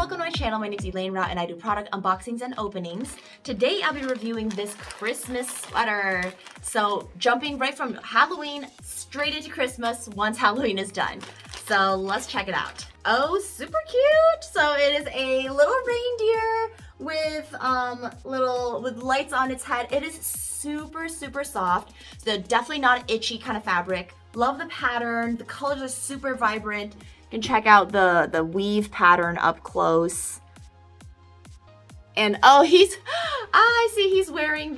welcome to my channel. My name is Elaine Rau and I do product unboxings and openings. Today I'll be reviewing this Christmas sweater. So jumping right from Halloween straight into Christmas once Halloween is done. So let's check it out. Oh, super cute. So it is a little reindeer with lights on its head. It is super soft. So definitely not itchy kind of fabric. Love the pattern. The colors are super vibrant. You can check out the weave pattern up close. And oh, I see he's wearing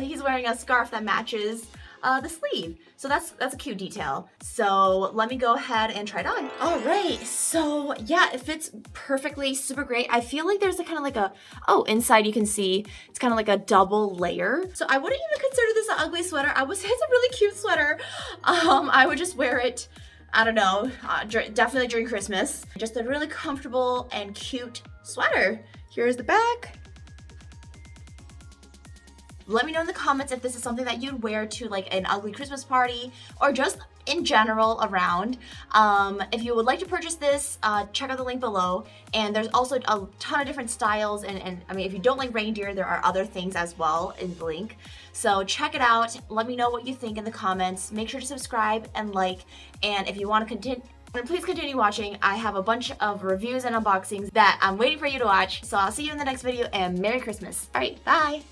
he's wearing a scarf that matches the sleeve. So that's a cute detail. So let me go ahead and try it on. All right, so yeah, it fits perfectly, super great. I feel like there's a kind of like inside you can see it's kind of like a double layer. So I wouldn't even consider this an ugly sweater. I would say it's a really cute sweater. I would just wear it, I don't know, definitely during Christmas. Just a really comfortable and cute sweater. Here's the back. Let me know in the comments if this is something that you'd wear to like an ugly Christmas party or just in general around. If you would like to purchase this, check out the link below. And there's also a ton of different styles. And I mean, if you don't like reindeer, there are other things as well in the link. So check it out. Let me know what you think in the comments. Make sure to subscribe and like. And if you want to continue, please continue watching. I have a bunch of reviews and unboxings that I'm waiting for you to watch. So I'll see you in the next video and Merry Christmas. All right, bye.